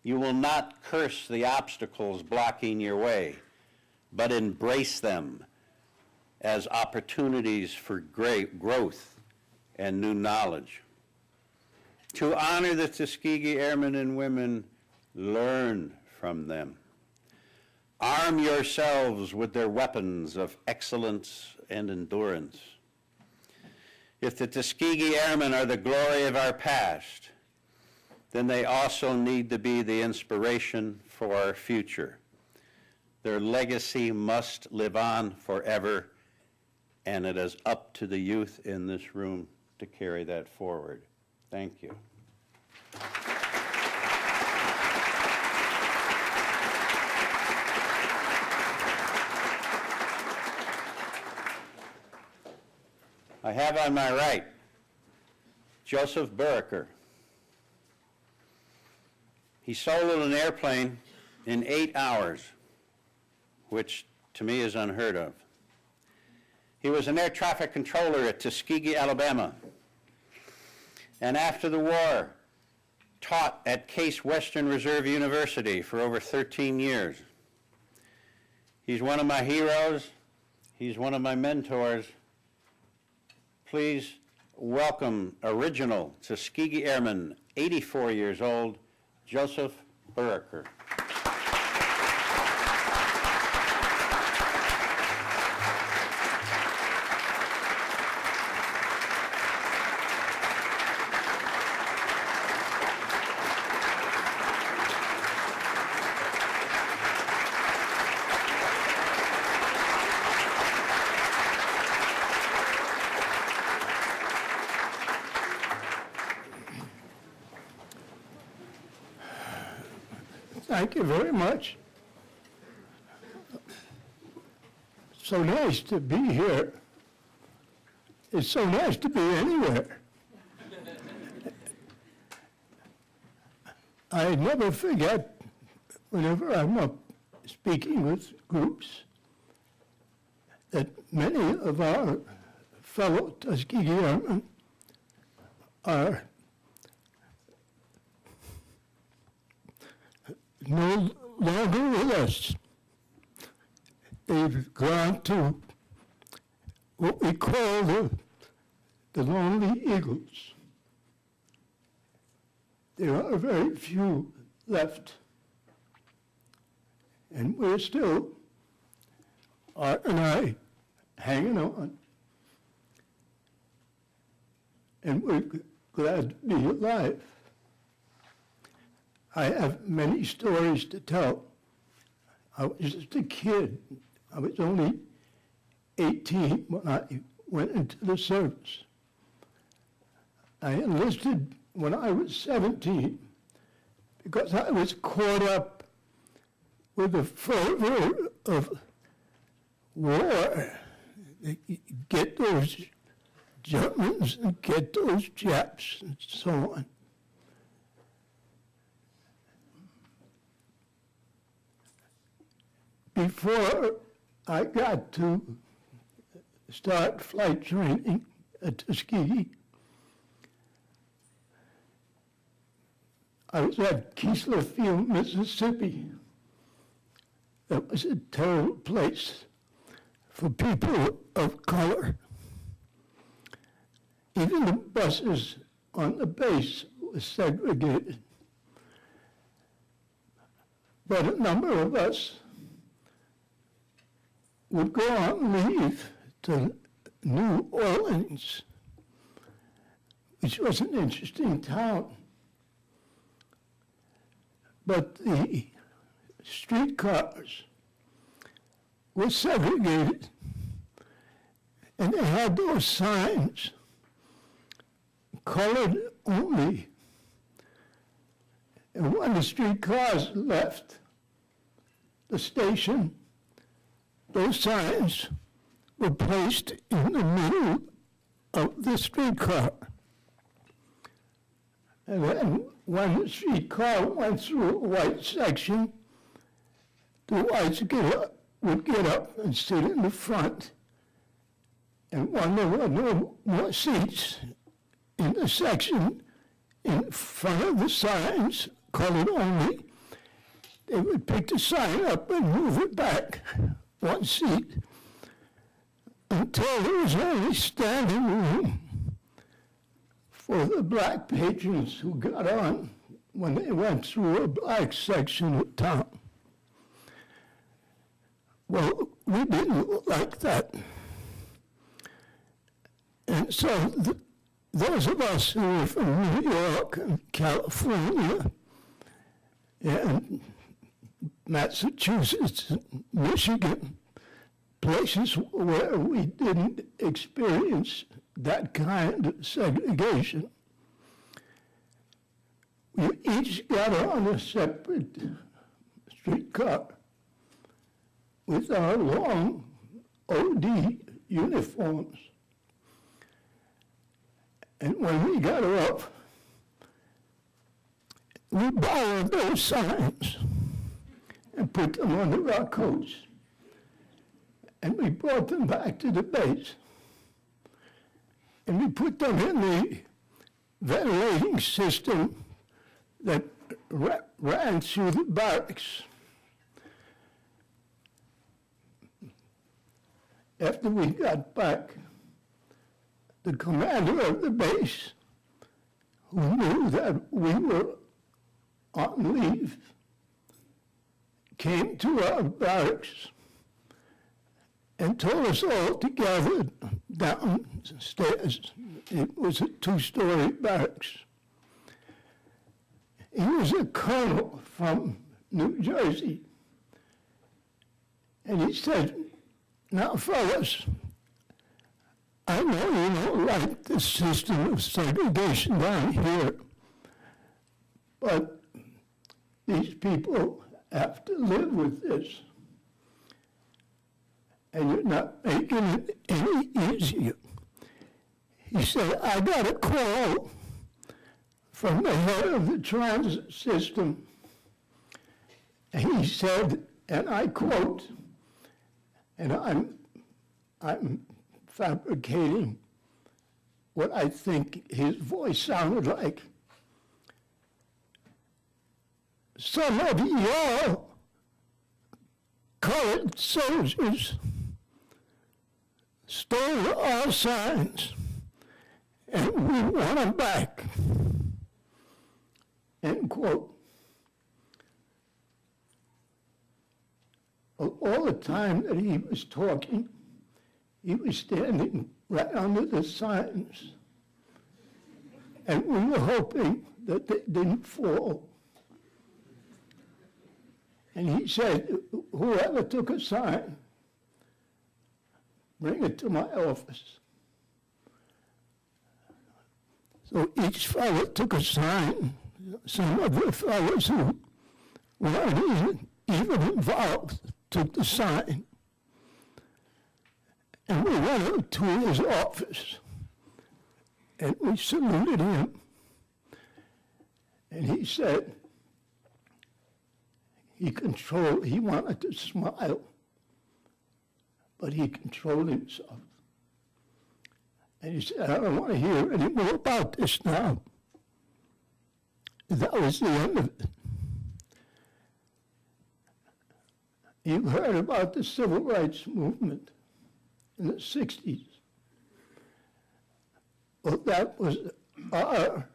You will not curse the obstacles blocking your way, but embrace them as opportunities for great growth and new knowledge. To honor the Tuskegee Airmen and women, learn from them. Arm yourselves with their weapons of excellence and endurance. If the Tuskegee Airmen are the glory of our past, then they also need to be the inspiration for our future. Their legacy must live on forever, and it is up to the youth in this room to carry that forward. Thank you. I have on my right Joseph Burrucker. He soloed an airplane in 8 hours, which to me is unheard of. He was an air traffic controller at Tuskegee, Alabama, and after the war, taught at Case Western Reserve University for over 13 years. He's one of my heroes. He's one of my mentors. Please welcome original Tuskegee Airman, 84 years old, Joseph Burrucker. Thank you very much. So nice to be here. It's so nice to be anywhere. I never forget, whenever I'm up speaking with groups, that many of our fellow Tuskegee Airmen are no longer with us. They've gone to what we call the Lonely Eagles. There are very few left. And we're still, Art and I, hanging on. And we're glad to be alive. I have many stories to tell. I was just a kid. I was only 18 when I went into the service. I enlisted when I was 17 because I was caught up with the fervor of war. Get those Germans and get those Japs and so on. Before I got to start flight training at Tuskegee, I was at Keesler Field, Mississippi. That was a terrible place for people of color. Even the buses on the base were segregated. But a number of us would go on leave to New Orleans, which was an interesting town. But the streetcars were segregated, and they had those signs, colored only. And when the streetcars left the station, those signs were placed in the middle of the streetcar. And then when the streetcar went through a white section, the whites would get up and sit in the front. And when there were no more seats in the section in front of the signs, colored only, they would pick the sign up and move it back 1 seat until there was only standing room for the black patrons who got on when they went through a black section of town. Well, we didn't look like that. And so those of us who were from New York and California and Massachusetts and Michigan, places where we didn't experience that kind of segregation, we each got on a separate streetcar with our long OD uniforms. And when we got off, we borrowed those signs and put them under our coats. And we brought them back to the base. And we put them in the ventilating system that ran through the barracks. After we got back, the commander of the base, who knew that we were on leave, came to our barracks and told us all to gather downstairs. It was a 2-story barracks. He was a colonel from New Jersey. And he said, "Now, fellas, I know you don't like the system of segregation down here, but these people have to live with this. And you're not making it any easier." He said, "I got a call from the head of the transit system." And he said, and I quote, and I'm fabricating what I think his voice sounded like, "Some of your colored soldiers stole our signs, and we want them back." End quote. All the time that he was talking, he was standing right under the signs, and we were hoping that they didn't fall. And he said, "Whoever took a sign, bring it to my office." So each fellow took a sign. Some of the fellows who weren't even involved took the sign. And we went up to his office, and we saluted him. And he said he wanted to smile, but he controlled himself. And he said, "I don't want to hear any more about this now." That was the end of it. You heard about the civil rights movement in the 60s. Well, that was our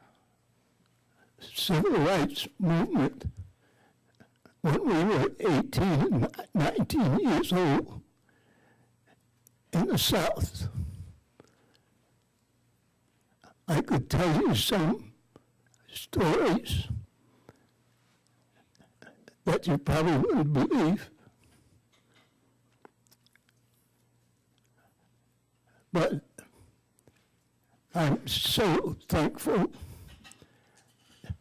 civil rights movement when we were 18 and 19 years old in the South. I could tell you some stories that you probably wouldn't believe. But I'm so thankful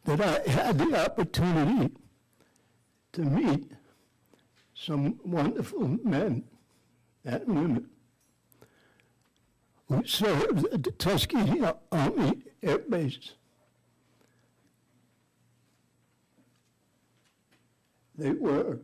that I had the opportunity to meet some wonderful men and women who served at the Tuskegee Army Air Base. They were